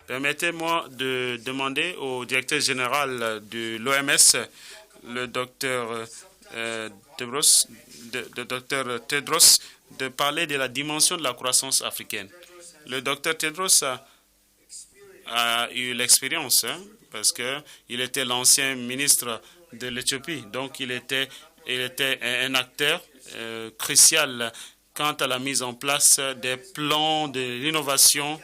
Permettez-moi de demander au directeur général de l'OMS, le docteur Tedros, de parler de la dimension de la croissance africaine. Le docteur Tedros a eu l'expérience, parce qu'il était l'ancien ministre de l'Éthiopie. Donc, il était un acteur crucial quant à la mise en place des plans de l'innovation.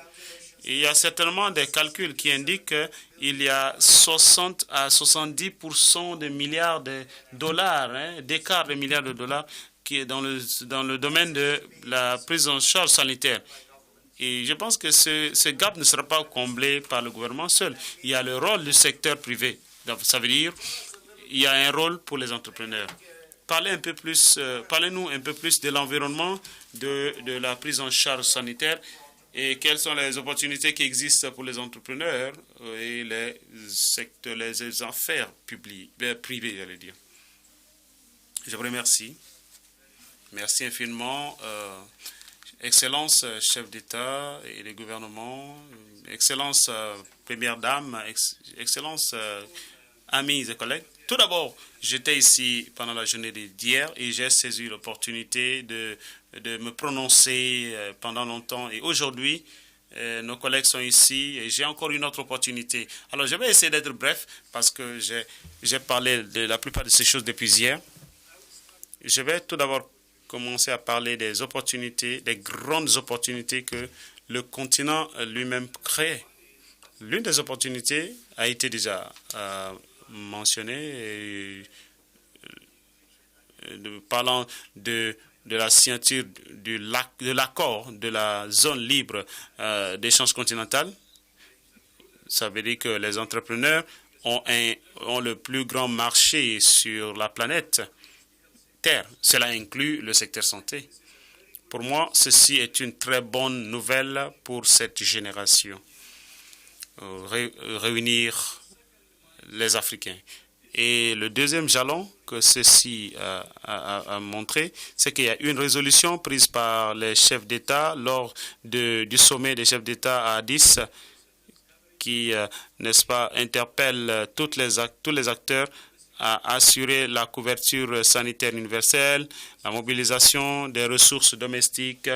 Il y a certainement des calculs qui indiquent qu'il y a 60 à 70% de milliards de dollars, d'écart de milliards de dollars qui est dans le domaine de la prise en charge sanitaire. Et je pense que ce gap ne sera pas comblé par le gouvernement seul. Il y a le rôle du secteur privé. Donc, ça veut dire qu'il y a un rôle pour les entrepreneurs. Parlez-nous un peu plus de l'environnement, de la prise en charge sanitaire et quelles sont les opportunités qui existent pour les entrepreneurs et les affaires privées, j'allais dire. Je vous remercie. Merci infiniment. Excellence, chef d'État et des gouvernements, Excellence, Première Dame, Excellence, amis et collègues. Tout d'abord, j'étais ici pendant la journée d'hier et j'ai saisi l'opportunité de me prononcer pendant longtemps. Et aujourd'hui, nos collègues sont ici et j'ai encore une autre opportunité. Alors, je vais essayer d'être bref parce que j'ai parlé de la plupart de ces choses depuis hier. Je vais tout d'abord commencer à parler des opportunités, des grandes opportunités que le continent lui-même crée. L'une des opportunités a été déjà mentionnée, parlant de la signature de l'accord de la zone libre d'échange continental. Ça veut dire que les entrepreneurs ont le plus grand marché sur la planète Terre. Cela inclut le secteur santé. Pour moi, ceci est une très bonne nouvelle pour cette génération. Réunir les Africains. Et le deuxième jalon que ceci a montré, c'est qu'il y a une résolution prise par les chefs d'État lors du sommet des chefs d'État à Addis qui, n'est-ce pas, interpelle tous les acteurs à assurer la couverture sanitaire universelle, la mobilisation des ressources domestiques.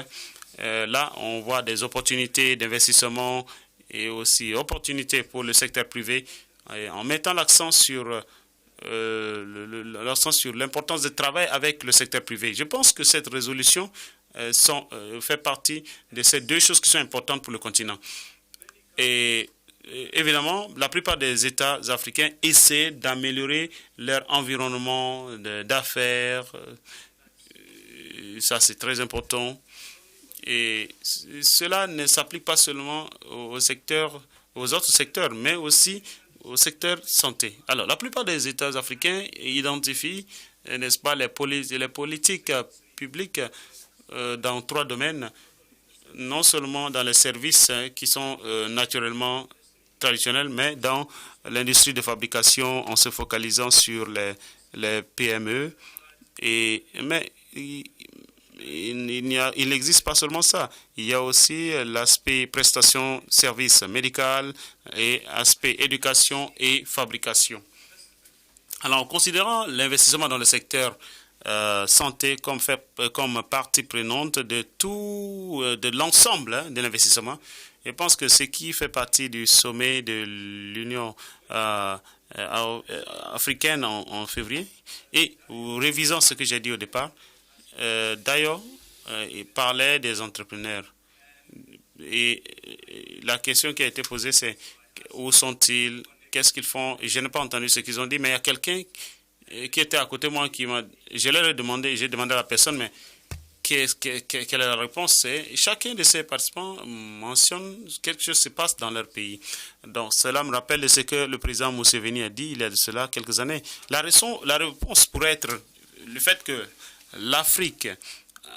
Là, on voit des opportunités d'investissement et aussi opportunités pour le secteur privé en mettant l'accent sur l'importance de travail avec le secteur privé. Je pense que cette résolution fait partie de ces deux choses qui sont importantes pour le continent. Et évidemment, la plupart des États africains essaient d'améliorer leur environnement d'affaires. Ça, c'est très important. Et cela ne s'applique pas seulement aux autres secteurs, mais aussi au secteur santé. Alors, la plupart des États africains identifient, n'est-ce pas, les politiques publiques dans trois domaines, non seulement dans les services qui sont naturellement traditionnels, mais dans l'industrie de fabrication en se focalisant sur les PME. Mais il n'existe pas seulement ça. Il y a aussi l'aspect prestation, service médical et aspect éducation et fabrication. Alors, en considérant l'investissement dans le secteur santé comme partie prenante de l'ensemble de l'investissement, je pense que ce qui fait partie du sommet de l'Union africaine en février, et révisant ce que j'ai dit au départ, d'ailleurs, il parlait des entrepreneurs. Et la question qui a été posée, c'est où sont-ils, qu'est-ce qu'ils font? Et je n'ai pas entendu ce qu'ils ont dit, mais il y a quelqu'un qui était à côté de moi j'ai demandé à la personne, mais quelle est la réponse? C'est chacun de ces participants mentionne quelque chose qui se passe dans leur pays. Donc, cela me rappelle de ce que le président Museveni a dit il y a de cela quelques années. La réponse pourrait être le fait que l'Afrique,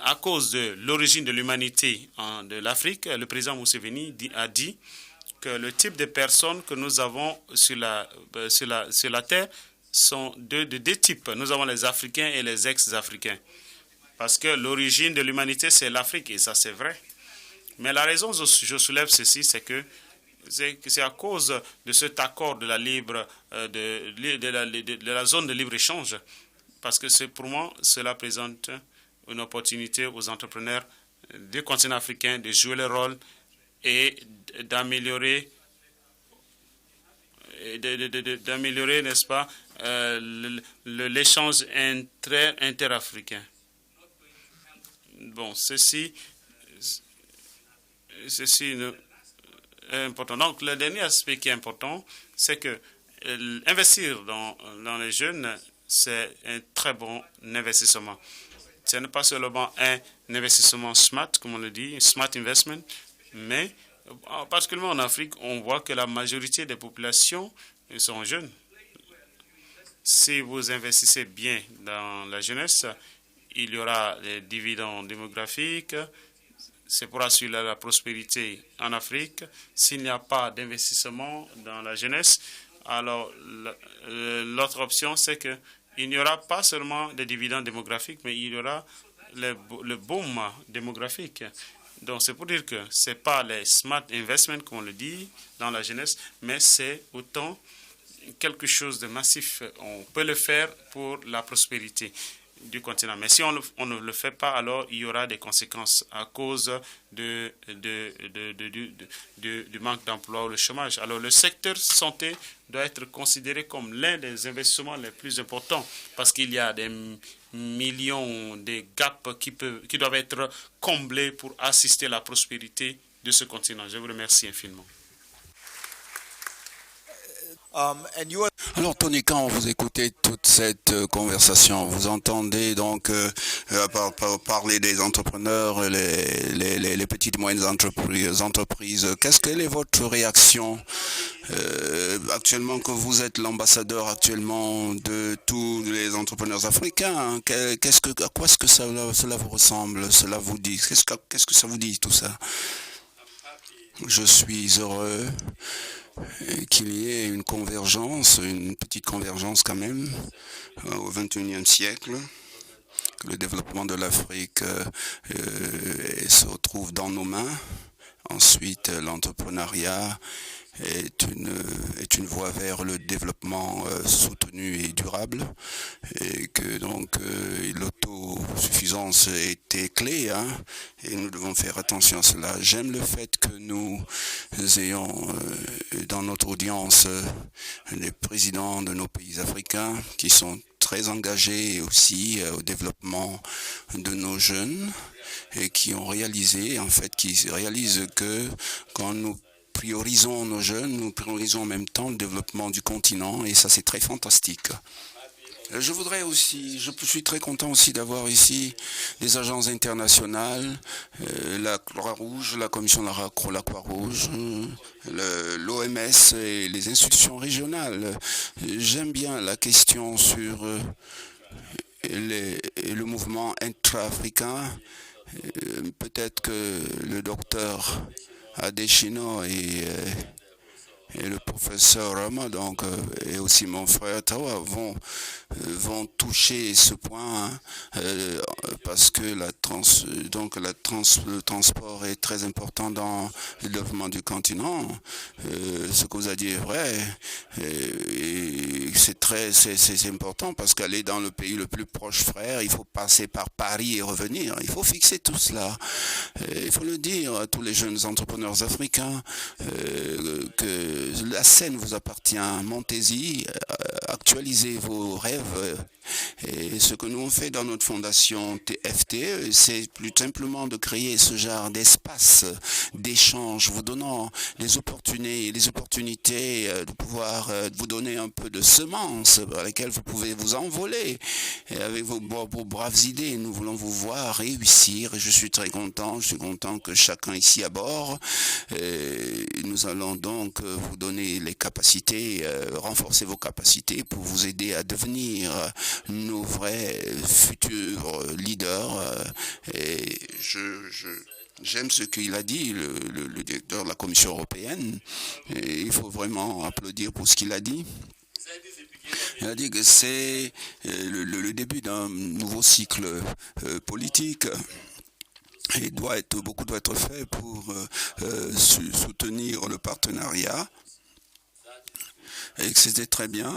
à cause de l'origine de l'humanité de l'Afrique, le président Museveni a dit que le type de personnes que nous avons sur la Terre sont de deux types. Nous avons les Africains et les ex-Africains. Parce que l'origine de l'humanité, c'est l'Afrique, et ça c'est vrai. Mais la raison que je soulève ceci, c'est que c'est à cause de cet accord de la zone de libre-échange, parce que pour moi, cela présente une opportunité aux entrepreneurs du continent africain de jouer leur rôle et d'améliorer, n'est-ce pas, l'échange interafricain. Bon, ceci est important. Donc, le dernier aspect qui est important, c'est que investir dans les jeunes, c'est un très bon investissement. Ce n'est pas seulement un investissement smart, comme on le dit, smart investment, mais particulièrement en Afrique, on voit que la majorité des populations sont jeunes. Si vous investissez bien dans la jeunesse, il y aura des dividendes démographiques. C'est pour assurer la prospérité en Afrique. S'il n'y a pas d'investissement dans la jeunesse, alors l'autre option, c'est qu'il n'y aura pas seulement des dividendes démographiques, mais il y aura le boom démographique. Donc, c'est pour dire que ce n'est pas les smart investments, comme on le dit, dans la jeunesse, mais c'est autant quelque chose de massif. On peut le faire pour la prospérité du continent. Mais si on ne le fait pas, alors il y aura des conséquences à cause du manque d'emploi ou le chômage. Alors le secteur santé doit être considéré comme l'un des investissements les plus importants parce qu'il y a des millions de gaps qui doivent être comblés pour assister à la prospérité de ce continent. Je vous remercie infiniment. Alors Tony, quand vous écoutez toute cette conversation, vous entendez donc parler des entrepreneurs, les petites et moyennes entreprises. Quelle est votre réaction actuellement que vous êtes l'ambassadeur actuellement de tous les entrepreneurs africains? À quoi est-ce que cela vous ressemble? Cela vous dit? Qu'est-ce que ça vous dit tout ça? Je suis heureux qu'il y ait une convergence, une petite convergence quand même, au XXIe siècle, que le développement de l'Afrique se retrouve dans nos mains. Ensuite, l'entrepreneuriat est une voie vers le développement soutenu et durable, et que donc l'autosuffisance était clé, hein, et nous devons faire attention à cela. J'aime le fait que nous ayons dans notre audience les présidents de nos pays africains qui sont très engagés aussi au développement de nos jeunes et qui réalisent que quand nous priorisons nos jeunes, nous priorisons en même temps le développement du continent et ça c'est très fantastique. Je suis très content aussi d'avoir ici des agences internationales, la Croix-Rouge, la Commission de la Croix-Rouge, l'OMS et les institutions régionales. J'aime bien la question sur le mouvement intra-africain. Peut-être que le docteur Adeshino et le professeur Rama, donc, et aussi mon frère Tawa vont toucher ce point, hein, parce que le transport est très important dans le développement du continent. Ce que vous avez dit est vrai, et c'est important parce qu'aller dans le pays le plus proche, frère, il faut passer par Paris et revenir. Il faut fixer tout cela. Il faut le dire à tous les jeunes entrepreneurs africains que la scène vous appartient. Montez-y, actualisez vos rêves. Et ce que nous on fait dans notre fondation TFT, c'est plus simplement de créer ce genre d'espace d'échange, vous donnant les opportunités de pouvoir vous donner un peu de semences par lesquelles vous pouvez vous envoler. Et avec vos braves idées, nous voulons vous voir réussir. Et je suis très content. Je suis content que chacun ici à bord. Et nous allons donc vous donner les capacités, renforcer vos capacités pour vous aider à devenir nos vrais futurs leaders. Et j'aime ce qu'il a dit, le directeur de la Commission européenne. Et il faut vraiment applaudir pour ce qu'il a dit. Il a dit que c'est le début d'un nouveau cycle politique. Et beaucoup doit être fait pour soutenir le partenariat. Et que c'était très bien.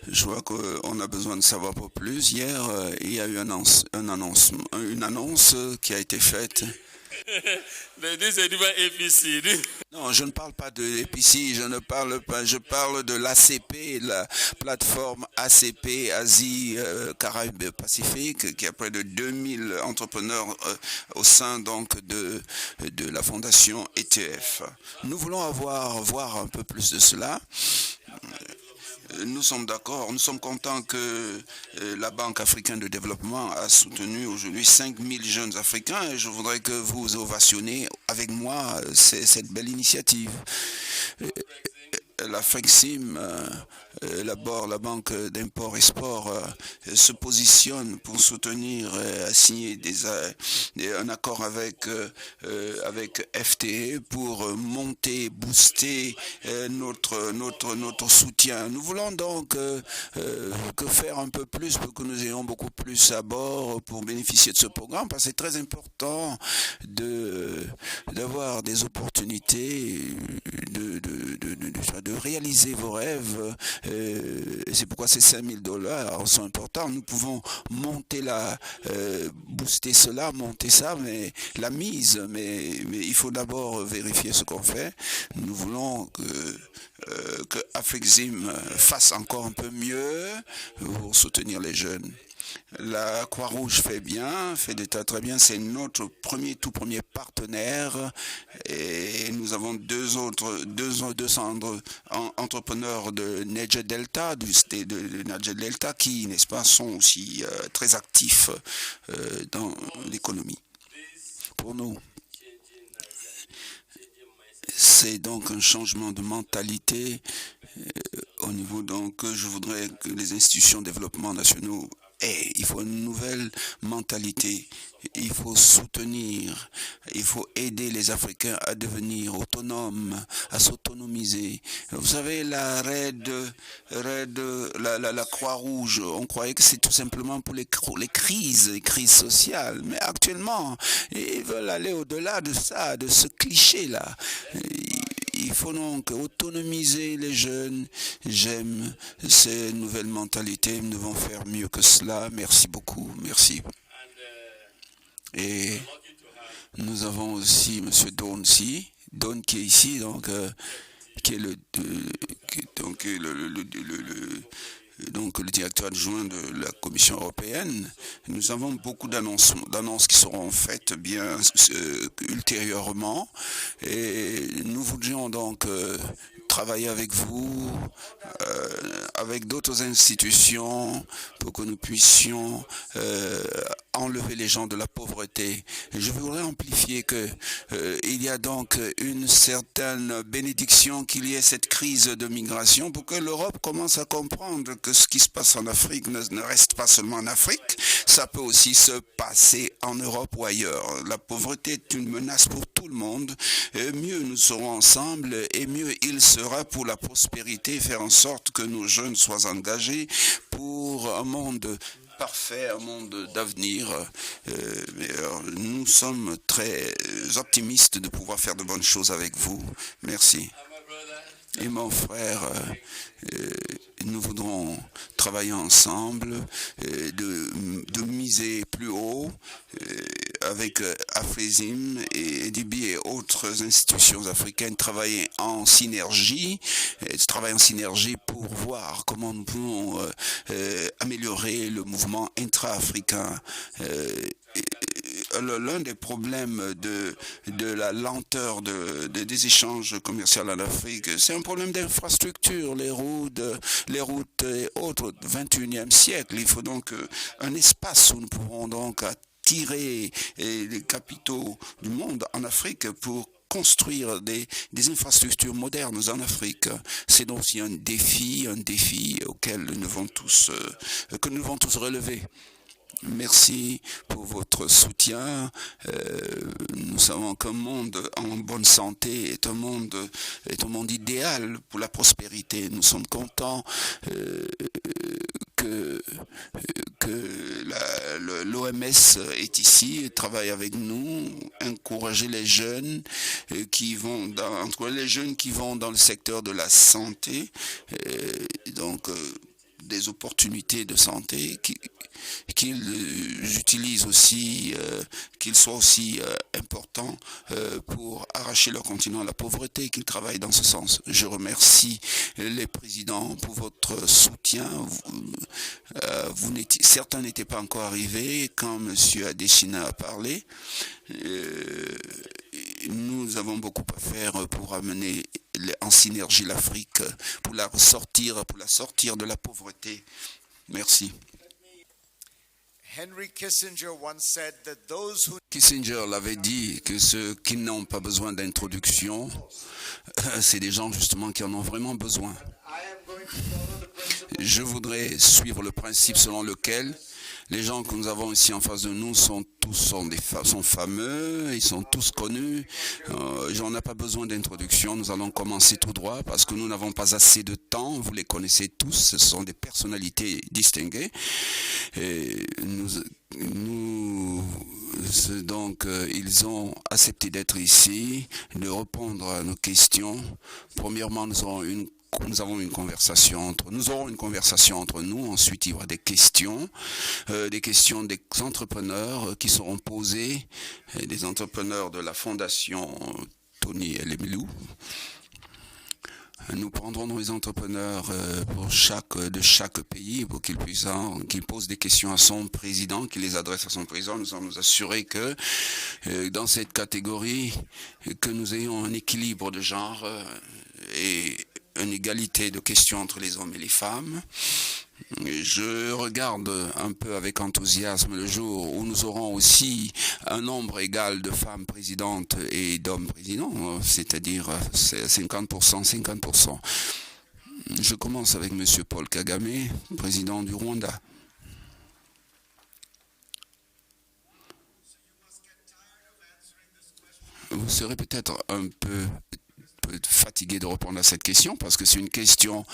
Je vois qu'on a besoin de savoir pas plus. Hier, il y a eu une annonce qui a été faite. Non, je ne parle pas de l'EPC, je parle de l'ACP, la plateforme ACP, Asie, Caraïbes, Pacifique, qui a près de 2000 entrepreneurs au sein donc de la fondation ETF. Nous voulons voir un peu plus de cela. Nous sommes d'accord, nous sommes contents que la Banque africaine de développement a soutenu aujourd'hui 5000 jeunes Africains et je voudrais que vous ovationnez avec moi cette belle initiative. La FEXIM, la Banque d'import-export, se positionne pour soutenir, signer un accord avec FTE pour booster notre soutien. Nous voulons donc que faire un peu plus pour que nous ayons beaucoup plus à bord pour bénéficier de ce programme, parce que c'est très important d'avoir des opportunités de réaliser vos rêves. C'est pourquoi ces $5000 sont importants. Nous pouvons booster cela, monter ça, mais la mise, mais il faut d'abord vérifier ce qu'on fait. Nous voulons que AfriXim fasse encore un peu mieux pour soutenir les jeunes. La Croix-Rouge fait très bien, c'est notre tout premier partenaire et nous avons 200 entrepreneurs de Niger Delta, du state de Niger Delta, qui, n'est-ce pas, sont aussi très actifs dans l'économie. Pour nous, c'est donc un changement de mentalité au niveau, donc je voudrais que les institutions de développement nationaux il faut une nouvelle mentalité, il faut soutenir, il faut aider les Africains à devenir autonomes, à s'autonomiser. Vous savez, la Croix-Rouge, on croyait que c'est tout simplement pour les crises sociales, mais actuellement, ils veulent aller au-delà de ça, de ce cliché-là. Il faut donc autonomiser les jeunes. J'aime ces nouvelles mentalités. Nous devons faire mieux que cela. Merci beaucoup. Merci. Et nous avons aussi M. Don qui est ici, donc qui est le directeur adjoint de la Commission européenne. Nous avons beaucoup d'annonces qui seront faites bien ultérieurement et nous voudrions donc travailler avec vous, avec d'autres institutions pour que nous puissions enlever les gens de la pauvreté. Je voudrais amplifier que il y a donc une certaine bénédiction qu'il y ait cette crise de migration pour que l'Europe commence à comprendre que ce qui se passe en Afrique ne reste pas seulement en Afrique, ça peut aussi se passer en Europe ou ailleurs. La pauvreté est une menace pour tout le monde. Et mieux nous serons ensemble et mieux il sera pour la prospérité, faire en sorte que nos jeunes soient engagés pour un monde parfait, un monde d'avenir. Nous sommes très optimistes de pouvoir faire de bonnes choses avec vous. Merci. Et mon frère, nous voudrons travailler ensemble, de miser plus haut avec AfriXim et DB et autres institutions africaines, travailler en synergie pour voir comment nous pouvons améliorer le mouvement intra-africain. L'un des problèmes de la lenteur des échanges commerciaux en Afrique, c'est un problème d'infrastructure, les routes et autres, 21e siècle. Il faut donc un espace où nous pourrons donc attirer les capitaux du monde en Afrique pour construire des infrastructures modernes en Afrique. C'est donc aussi un défi auquel nous devons tous relever. Merci pour votre soutien. Nous savons qu'un monde en bonne santé est un monde idéal pour la prospérité. Nous sommes contents que que l'OMS est ici, travaille avec nous, encourager les jeunes les jeunes qui vont dans le secteur de la santé, des opportunités de santé qu'ils utilisent aussi, qu'ils soient aussi importants pour arracher leur continent à la pauvreté, qu'ils travaillent dans ce sens. Je remercie les présidents pour votre soutien. Certains n'étaient pas encore arrivés quand M. Adesina a parlé. Nous avons beaucoup à faire pour amener en synergie l'Afrique, pour la sortir de la pauvreté. Merci. Henry Kissinger once said that those who Kissinger l'avait dit que ceux qui n'ont pas besoin d'introduction, c'est des gens justement qui en ont vraiment besoin. Je voudrais suivre le principe selon lequel les gens que nous avons ici en face de nous sont fameux, ils sont tous connus. On n'a pas besoin d'introduction, nous allons commencer tout droit parce que nous n'avons pas assez de temps. Vous les connaissez tous, ce sont des personnalités distinguées. Et ils ont accepté d'être ici, de répondre à nos questions. Premièrement, nous aurons une conversation entre nous. Ensuite, il y aura des questions des entrepreneurs qui seront posées, des entrepreneurs de la fondation Tony Elemilou. Nous prendrons les entrepreneurs de chaque pays pour qu'ils posent des questions à son président, qu'il les adresse à son président. Nous allons nous assurer que dans cette catégorie, que nous ayons un équilibre de genre et une égalité de questions entre les hommes et les femmes. Je regarde un peu avec enthousiasme le jour où nous aurons aussi un nombre égal de femmes présidentes et d'hommes présidents, c'est-à-dire 50%. Je commence avec M. Paul Kagame, président du Rwanda. Vous serez peut-être un peu fatigué de répondre à cette question parce que c'est une question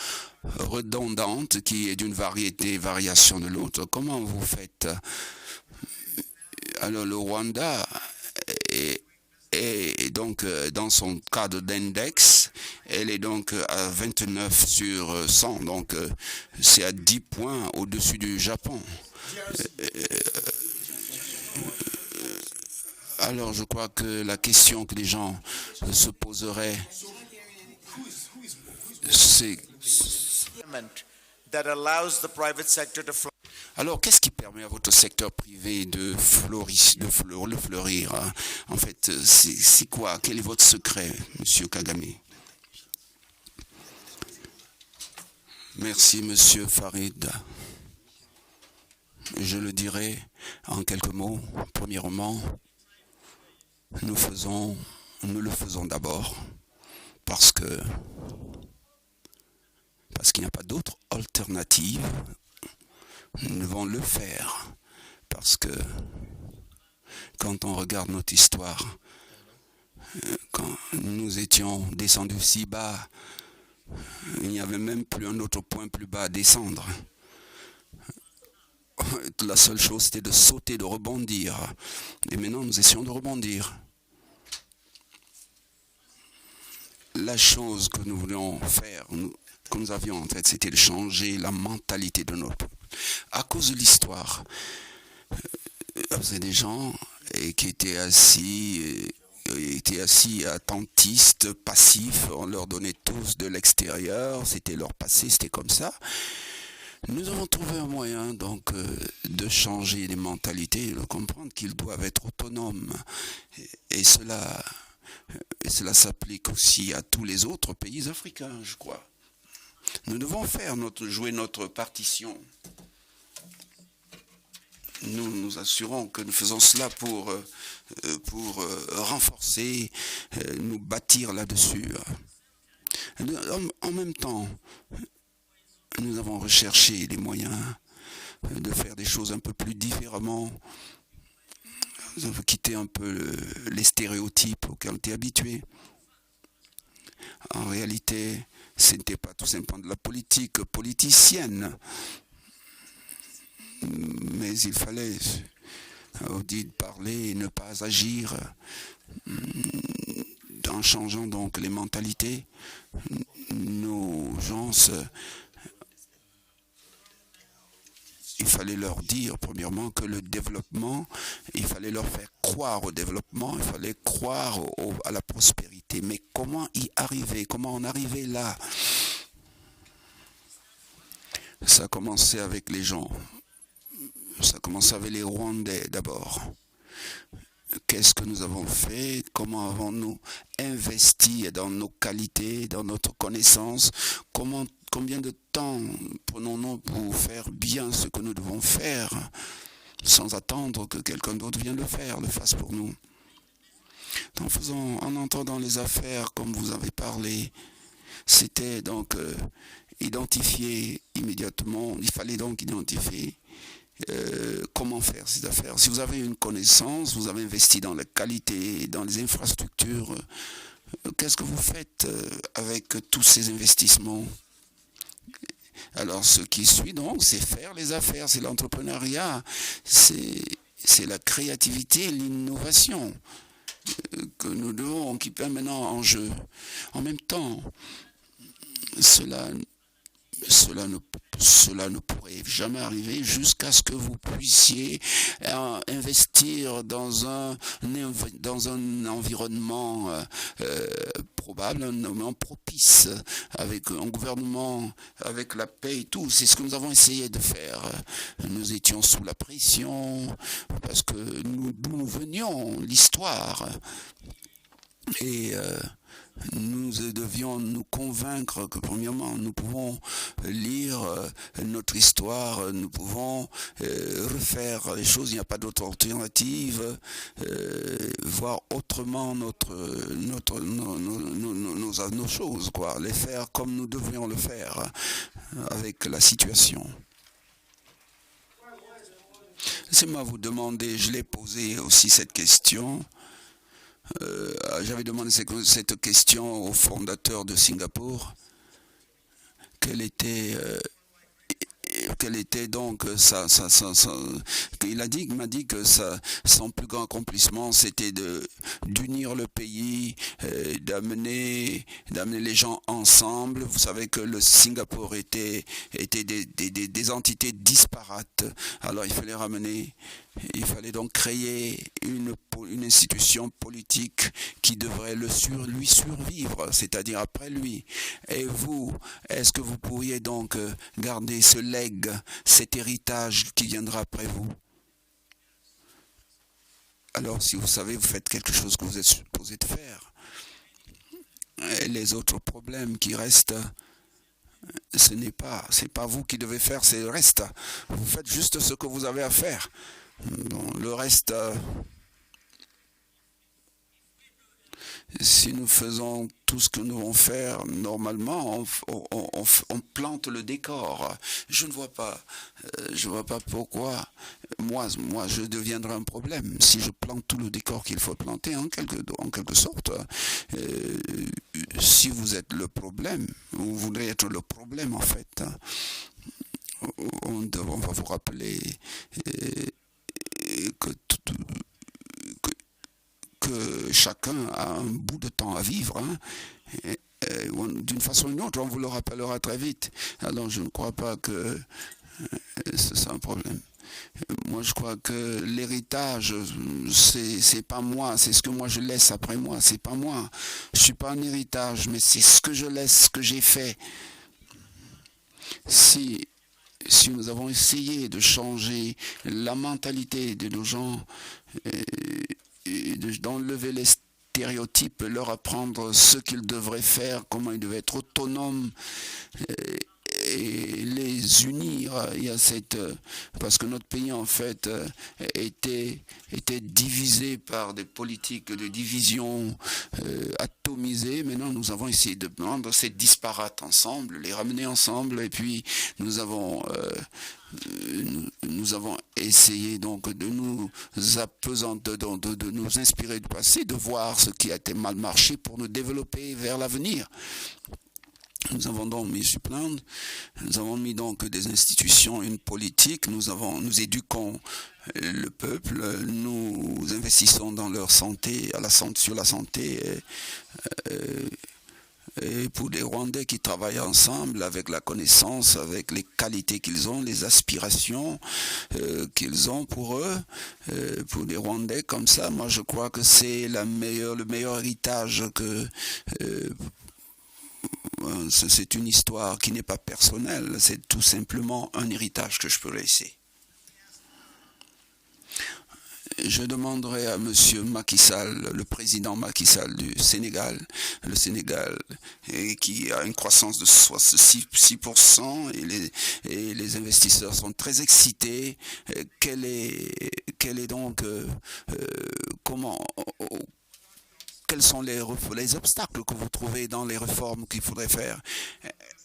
redondante qui est d'une variation de l'autre. Comment vous faites? Alors le Rwanda est donc dans son cadre d'index, elle est donc à 29 sur 100, donc c'est à 10 points au-dessus du Japon. Alors je crois que la question que les gens se poseraient, c'est alors qu'est-ce qui permet à votre secteur privé de fleurir hein? En fait, c'est quoi? Quel est votre secret, M. Kagame? Merci, M. Farid. Je le dirai en quelques mots. Premièrement, nous le faisons d'abord parce qu'il n'y a pas d'autre alternative. Nous devons le faire parce que quand on regarde notre histoire, quand nous étions descendus si bas, il n'y avait même plus un autre point plus bas à descendre. La seule chose, c'était de sauter, de rebondir. Et maintenant, nous essayons de rebondir. La chose que nous voulions faire, que nous avions en tête, c'était de changer la mentalité de notre peuple. À cause de l'histoire, c'est des gens qui étaient assis attentistes, passifs. On leur donnait tous de l'extérieur. C'était leur passé, c'était comme ça. Nous avons trouvé un moyen donc de changer les mentalités, de comprendre qu'ils doivent être autonomes. Et cela s'applique aussi à tous les autres pays africains, je crois. Nous devons jouer notre partition. Nous nous assurons que nous faisons cela pour renforcer, nous bâtir là-dessus. En même temps, nous avons recherché les moyens de faire des choses un peu plus différemment. Nous avons quitté un peu les stéréotypes auxquels on était habitués. En réalité, ce n'était pas tout simplement de la politique politicienne. mais il fallait parler et ne pas agir en changeant donc les mentalités. Nos gens, il fallait leur dire premièrement que le développement, il fallait leur faire croire au développement, il fallait croire à la prospérité. Mais comment y arriver? Comment en arriver là? Ça a commencé avec les gens. Ça a commencé avec les Rwandais d'abord. Qu'est-ce que nous avons fait? Comment avons-nous investi dans nos qualités, dans notre connaissance? Combien de temps prenons-nous pour faire bien ce que nous devons faire sans attendre que quelqu'un d'autre vienne le fasse pour nous? En entrant dans les affaires, comme vous avez parlé, c'était donc identifier immédiatement, il fallait donc identifier comment faire ces affaires. Si vous avez une connaissance, vous avez investi dans la qualité, dans les infrastructures, qu'est-ce que vous faites avec tous ces investissements? Alors ce qui suit donc, c'est faire les affaires, c'est l'entrepreneuriat, c'est la créativité, l'innovation que nous devons, qui est maintenant en jeu. En même temps, cela ne pourrait jamais arriver jusqu'à ce que vous puissiez investir dans un environnement probable, un environnement propice, avec un gouvernement, avec la paix et tout. C'est ce que nous avons essayé de faire. Nous étions sous la pression, parce que nous venions, l'histoire. Et nous devions nous convaincre que premièrement nous pouvons lire notre histoire, nous pouvons refaire les choses, il n'y a pas d'autre alternative, voir autrement nos choses, quoi, les faire comme nous devrions le faire avec la situation. Laissez-moi vous demander, je l'ai posé aussi cette question. J'avais demandé cette question au fondateur de Singapour. Quelle était donc il m'a dit que son plus grand accomplissement c'était d'unir le pays, d'amener les gens ensemble. Vous savez que le Singapour était des entités disparates. Alors il fallait donc créer une institution politique qui devrait lui survivre, c'est-à-dire après lui. Et vous, est-ce que vous pourriez donc garder ce legs, cet héritage qui viendra après vous? Alors si vous savez, vous faites quelque chose que vous êtes supposé de faire. Et les autres problèmes qui restent, c'est pas vous qui devez faire, c'est le reste. Vous faites juste ce que vous avez à faire. Bon, le reste, si nous faisons tout ce que nous devons faire, normalement, on plante le décor. Je ne vois pas pourquoi moi, je deviendrai un problème si je plante tout le décor qu'il faut planter en quelque sorte. Si vous êtes le problème, vous voudrez être le problème en fait. On va vous rappeler que chacun a un bout de temps à vivre, hein, d'une façon ou d'une autre, on vous le rappellera très vite. Alors je ne crois pas que ce soit un problème. Moi je crois que l'héritage, c'est pas moi, c'est ce que moi je laisse après moi, c'est pas moi. Je suis pas un héritage, mais c'est ce que je laisse, ce que j'ai fait. Si nous avons essayé de changer la mentalité de nos gens, d'enlever les stéréotypes, leur apprendre ce qu'ils devraient faire, comment ils devaient être autonomes, et les unir. Il y a parce que notre pays en fait était divisé par des politiques de division atomisées. Maintenant nous avons essayé de prendre ces disparates ensemble, les ramener ensemble, et puis nous avons essayé donc de nous appesantir, de nous inspirer du passé, de voir ce qui a été mal marché pour nous développer vers l'avenir. Nous avons donc mis sur plan, nous avons mis donc des institutions, une politique, nous éduquons le peuple, nous investissons dans leur santé, sur la santé, et pour les Rwandais qui travaillent ensemble avec la connaissance, avec les qualités qu'ils ont, les aspirations qu'ils ont pour eux, pour les Rwandais comme ça, moi je crois que c'est le meilleur héritage que... c'est une histoire qui n'est pas personnelle, c'est tout simplement un héritage que je peux laisser. Je demanderai à M. Macky Sall, le président Macky Sall du Sénégal, le Sénégal qui a une croissance de 6% et les investisseurs sont très excités. Quel est donc quels sont les obstacles que vous trouvez dans les réformes qu'il faudrait faire?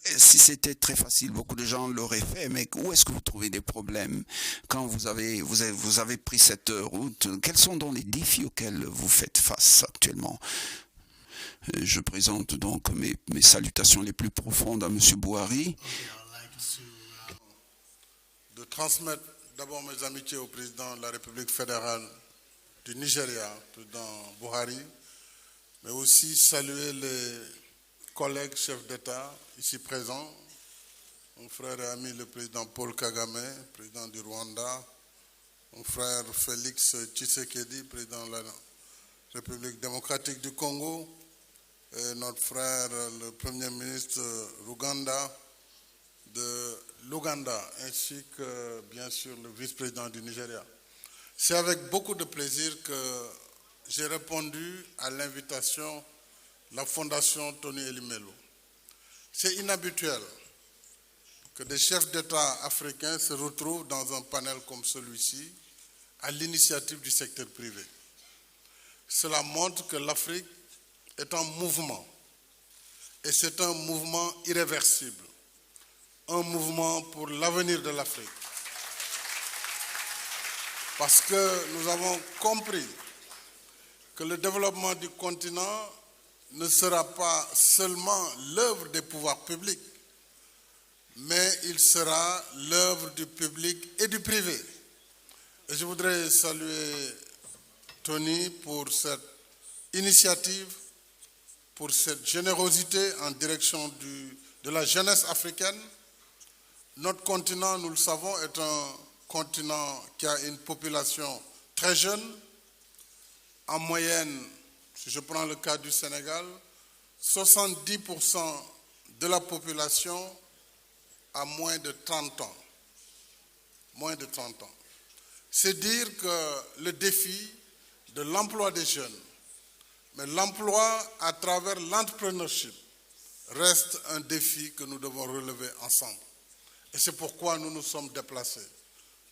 Si c'était très facile, beaucoup de gens l'auraient fait, mais où est-ce que vous trouvez des problèmes quand vous avez pris cette route? Quels sont donc les défis auxquels vous faites face actuellement? Je présente donc mes salutations les plus profondes à M. Buhari. De transmettre d'abord mes amitiés au président de la République fédérale du Nigeria, président Buhari, mais aussi saluer les collègues chefs d'État ici présents, mon frère et ami le président Paul Kagame, président du Rwanda, mon frère Félix Tshisekedi, président de la République démocratique du Congo, et notre frère le Premier ministre Ruganda de l'Ouganda, ainsi que bien sûr le vice-président du Nigeria. C'est avec beaucoup de plaisir que j'ai répondu à l'invitation de la Fondation Tony Elumelu. C'est inhabituel que des chefs d'État africains se retrouvent dans un panel comme celui-ci à l'initiative du secteur privé. Cela montre que l'Afrique est en mouvement et c'est un mouvement irréversible, un mouvement pour l'avenir de l'Afrique. Parce que nous avons compris que le développement du continent ne sera pas seulement l'œuvre des pouvoirs publics, mais il sera l'œuvre du public et du privé. Et je voudrais saluer Tony pour cette initiative, pour cette générosité en direction de la jeunesse africaine. Notre continent, nous le savons, est un continent qui a une population très jeune. En moyenne, si je prends le cas du Sénégal, 70% de la population a moins de 30 ans. Moins de 30 ans. C'est dire que le défi de l'emploi des jeunes, mais l'emploi à travers l'entrepreneurship, reste un défi que nous devons relever ensemble. Et c'est pourquoi nous nous sommes déplacés,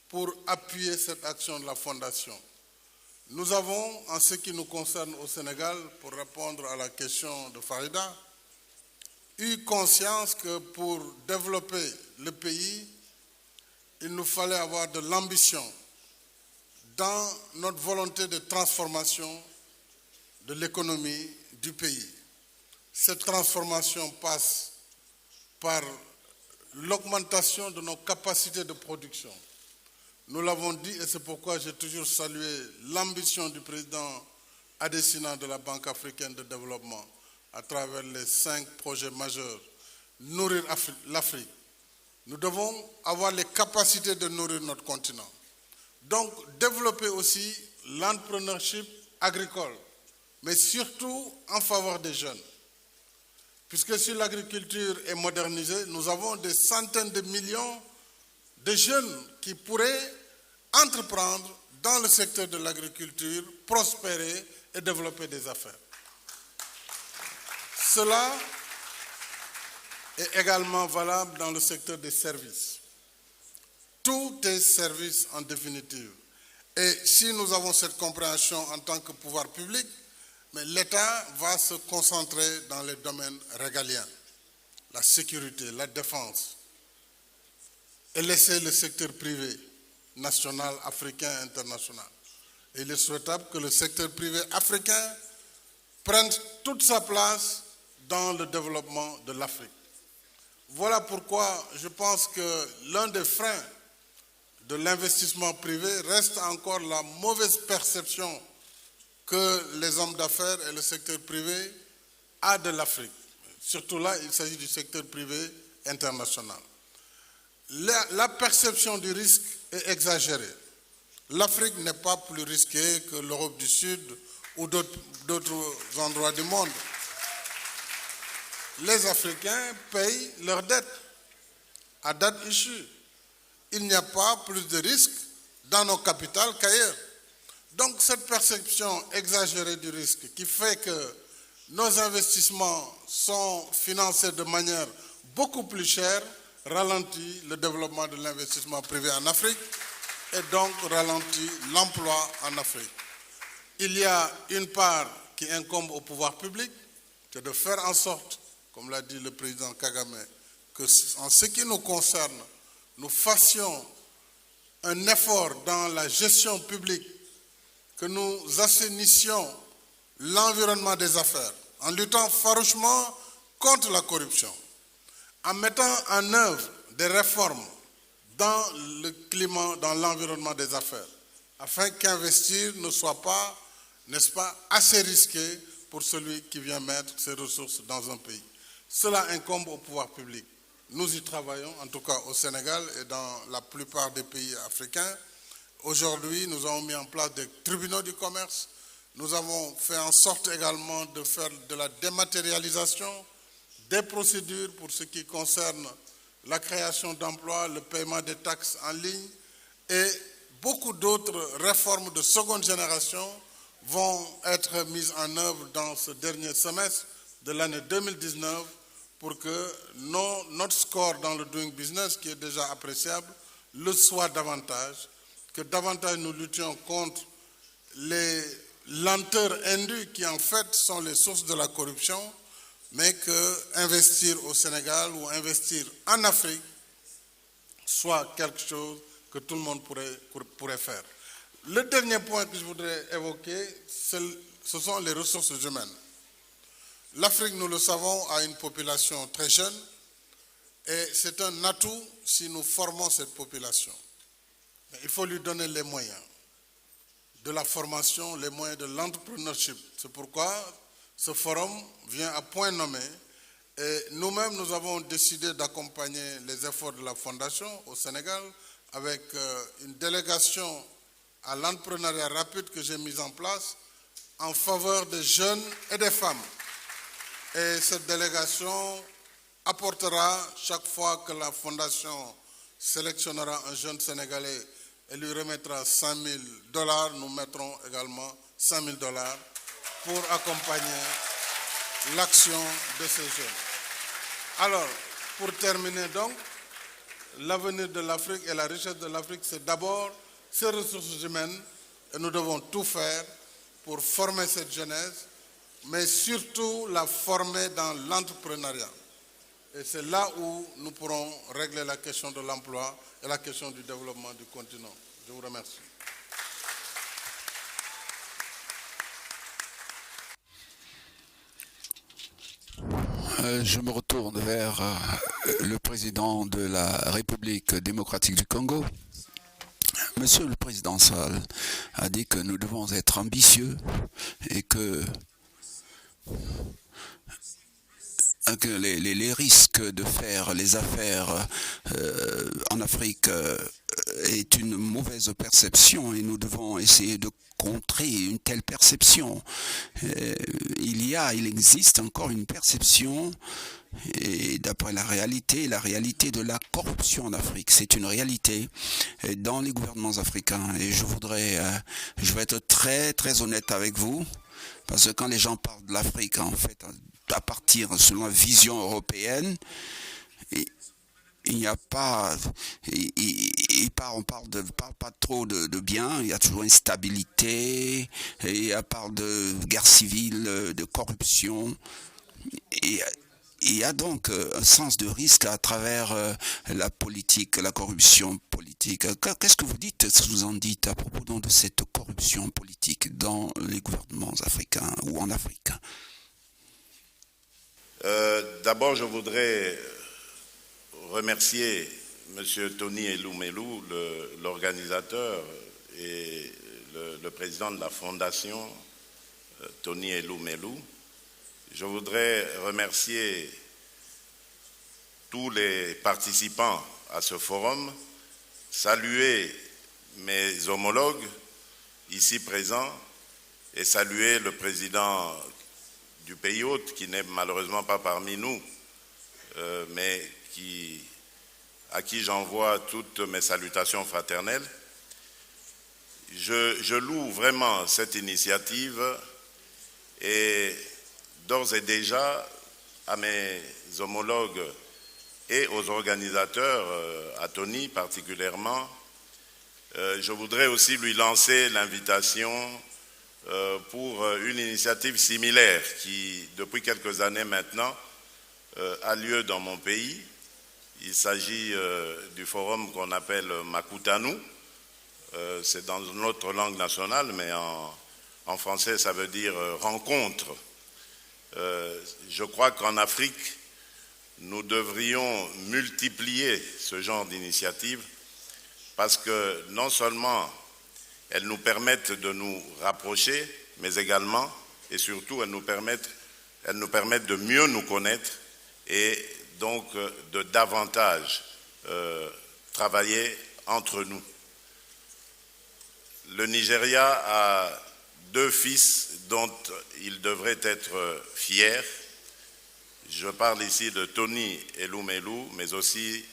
pour appuyer cette action de la Fondation. Nous avons, en ce qui nous concerne au Sénégal, pour répondre à la question de Farida, eu conscience que pour développer le pays, il nous fallait avoir de l'ambition dans notre volonté de transformation de l'économie du pays. Cette transformation passe par l'augmentation de nos capacités de production. Nous l'avons dit et c'est pourquoi j'ai toujours salué l'ambition du président Adesina de la Banque africaine de développement à travers les 5 projets majeurs. Nourrir l'Afrique. Nous devons avoir les capacités de nourrir notre continent. Donc, développer aussi l'entrepreneurship agricole, mais surtout en faveur des jeunes. Puisque si l'agriculture est modernisée, nous avons des centaines de millions de jeunes qui pourraient entreprendre dans le secteur de l'agriculture, prospérer et développer des affaires. Cela est également valable dans le secteur des services. Tout est service en définitive. Et si nous avons cette compréhension en tant que pouvoir public, mais l'État va se concentrer dans les domaines régaliens, la sécurité, la défense, et laisser le secteur privé, national, africain, international. Et il est souhaitable que le secteur privé africain prenne toute sa place dans le développement de l'Afrique. Voilà pourquoi je pense que l'un des freins de l'investissement privé reste encore la mauvaise perception que les hommes d'affaires et le secteur privé a de l'Afrique. Surtout là, il s'agit du secteur privé international. La perception du risque est exagérée. L'Afrique n'est pas plus risquée que l'Europe du Sud ou d'autres endroits du monde. Les Africains payent leurs dettes à date issue. Il n'y a pas plus de risques dans nos capitales qu'ailleurs. Donc cette perception exagérée du risque qui fait que nos investissements sont financés de manière beaucoup plus chère ralentit le développement de l'investissement privé en Afrique et donc ralentit l'emploi en Afrique. Il y a une part qui incombe au pouvoir public, c'est de faire en sorte, comme l'a dit le président Kagame, que en ce qui nous concerne, nous fassions un effort dans la gestion publique, que nous assainissions l'environnement des affaires, en luttant farouchement contre la corruption, en mettant en œuvre des réformes dans le climat, dans l'environnement des affaires, afin qu'investir ne soit pas, n'est-ce pas, assez risqué pour celui qui vient mettre ses ressources dans un pays. Cela incombe au pouvoir public. Nous y travaillons, en tout cas au Sénégal et dans la plupart des pays africains. Aujourd'hui, nous avons mis en place des tribunaux du commerce. Nous avons fait en sorte également de faire de la dématérialisation, des procédures pour ce qui concerne la création d'emplois, le paiement des taxes en ligne et beaucoup d'autres réformes de seconde génération vont être mises en œuvre dans ce dernier semestre de l'année 2019 pour que notre score dans le doing business, qui est déjà appréciable, le soit davantage, que davantage nous luttions contre les lenteurs indues qui en fait sont les sources de la corruption, mais que investir au Sénégal ou investir en Afrique soit quelque chose que tout le monde pourrait faire. Le dernier point que je voudrais évoquer, ce sont les ressources humaines. L'Afrique, nous le savons, a une population très jeune et c'est un atout si nous formons cette population. Mais il faut lui donner les moyens de la formation, les moyens de l'entrepreneurship. C'est pourquoi ce forum vient à point nommé et nous-mêmes, nous avons décidé d'accompagner les efforts de la Fondation au Sénégal avec une délégation à l'entrepreneuriat rapide que j'ai mise en place en faveur des jeunes et des femmes. Et cette délégation apportera, chaque fois que la Fondation sélectionnera un jeune Sénégalais et lui remettra $5 000, nous mettrons également $5 000 pour accompagner l'action de ces jeunes. Alors, pour terminer donc, l'avenir de l'Afrique et la richesse de l'Afrique, c'est d'abord ces ressources humaines et nous devons tout faire pour former cette jeunesse, mais surtout la former dans l'entrepreneuriat. Et c'est là où nous pourrons régler la question de l'emploi et la question du développement du continent. Je vous remercie. Je me retourne vers le président de la République démocratique du Congo. Monsieur le Président Sall a dit que nous devons être ambitieux et que les risques de faire les affaires en Afrique est une mauvaise perception et nous devons essayer de contrer une telle perception. Il existe encore une perception et d'après la réalité de la corruption en Afrique. C'est une réalité dans les gouvernements africains et je vais être très très honnête avec vous parce que quand les gens parlent de l'Afrique en fait à partir selon la vision européenne, il n'y a pas, on parle pas trop de bien, il y a toujours instabilité, et on parle de guerre civile, de corruption, et il y a donc un sens de risque à travers la politique, la corruption politique. Qu'est-ce que vous dites, ce que vous en dites à propos de cette corruption politique dans les gouvernements africains ou en Afrique? D'abord, je voudrais remercier M. Tony Elumelu, l'organisateur et le président de la fondation, Tony Elumelu. Je voudrais remercier tous les participants à ce forum, saluer mes homologues ici présents et saluer le président du pays hôte qui n'est malheureusement pas parmi nous, mais à qui j'envoie toutes mes salutations fraternelles. Je loue vraiment cette initiative et d'ores et déjà à mes homologues et aux organisateurs, à Tony particulièrement, je voudrais aussi lui lancer l'invitation pour une initiative similaire qui, depuis quelques années maintenant, a lieu dans mon pays. Il s'agit du forum qu'on appelle Makutanu. C'est dans notre langue nationale, mais en français, ça veut dire rencontre. Je crois qu'en Afrique, nous devrions multiplier ce genre d'initiatives parce que non seulement elles nous permettent de nous rapprocher, mais également et surtout elles nous permettent de mieux nous connaître et donc de davantage travailler entre nous. Le Nigeria a 2 fils dont il devrait être fier. Je parle ici de Tony Elumelu, mais aussi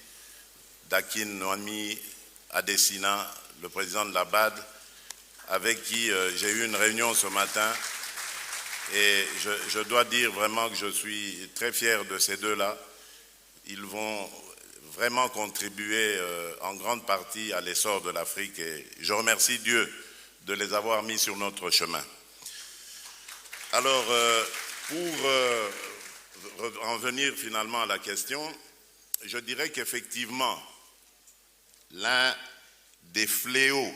d'Akin Noami Adesina, le président de la BAD, avec qui j'ai eu une réunion ce matin. Et je dois dire vraiment que je suis très fier de ces deux-là. Ils vont vraiment contribuer en grande partie à l'essor de l'Afrique et je remercie Dieu de les avoir mis sur notre chemin. Alors, pour en venir finalement à la question, je dirais qu'effectivement, l'un des fléaux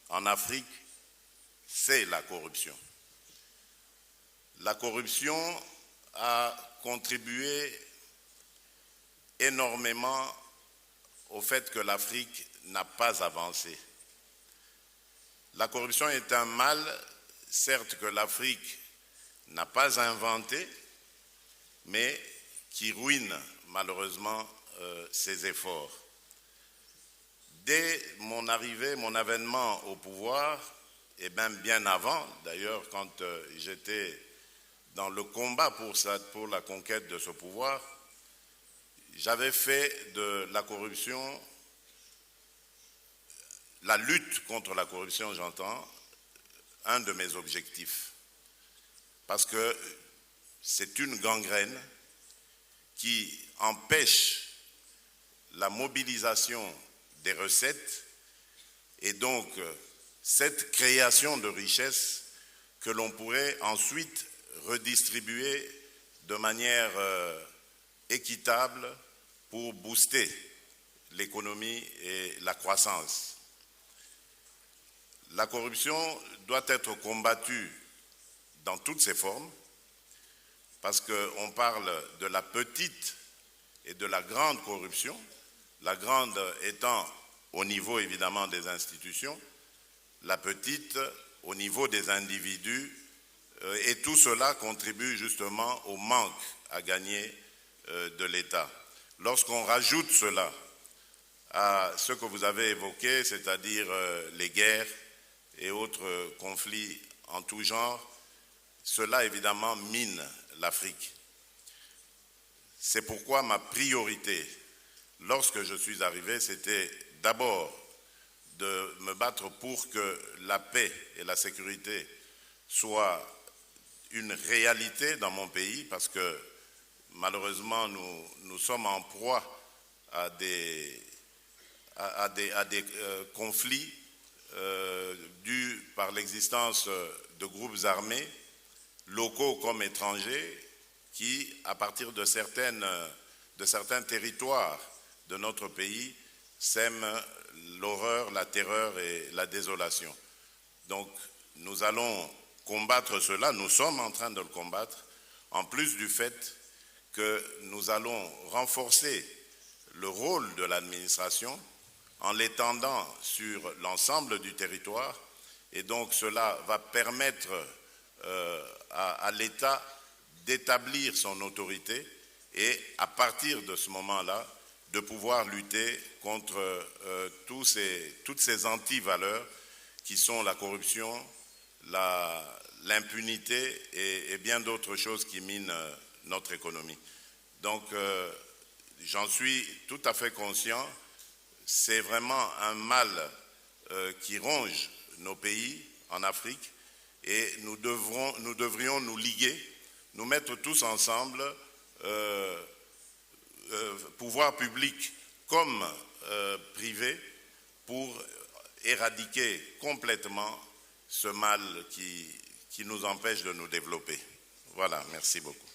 en Afrique, c'est la corruption. La corruption a contribué énormément au fait que l'Afrique n'a pas avancé. La corruption est un mal, certes, que l'Afrique n'a pas inventé, mais qui ruine malheureusement ses efforts. Dès mon arrivée, mon avènement au pouvoir, et même bien avant, d'ailleurs, quand j'étais dans le combat pour la conquête de ce pouvoir, j'avais fait de la corruption, la lutte contre la corruption, j'entends, un de mes objectifs. Parce que c'est une gangrène qui empêche la mobilisation des recettes et donc cette création de richesses que l'on pourrait ensuite redistribuer de manière équitable pour booster l'économie et la croissance. La corruption doit être combattue dans toutes ses formes parce qu'on parle de la petite et de la grande corruption, la grande étant au niveau évidemment des institutions, la petite au niveau des individus, et tout cela contribue justement au manque à gagner de l'État. Lorsqu'on rajoute cela à ce que vous avez évoqué, c'est-à-dire les guerres et autres conflits en tout genre, cela évidemment mine l'Afrique. C'est pourquoi ma priorité, lorsque je suis arrivé, c'était d'abord de me battre pour que la paix et la sécurité soient une réalité dans mon pays, parce que malheureusement nous sommes en proie à des conflits dus par l'existence de groupes armés, locaux comme étrangers, qui, à partir de certains territoires de notre pays, sèment l'horreur, la terreur et la désolation. Donc, nous allons combattre cela, nous sommes en train de le combattre, en plus du fait que nous allons renforcer le rôle de l'administration en l'étendant sur l'ensemble du territoire, et donc cela va permettre à l'État d'établir son autorité et à partir de ce moment-là de pouvoir lutter contre toutes ces antivaleurs qui sont la corruption, l'impunité et bien d'autres choses qui minent notre économie. Donc j'en suis tout à fait conscient, c'est vraiment un mal qui ronge nos pays en Afrique et nous devrions nous liguer, nous mettre tous ensemble, pouvoir public comme privé, pour éradiquer complètement ce mal qui nous empêche de nous développer. Voilà, merci beaucoup.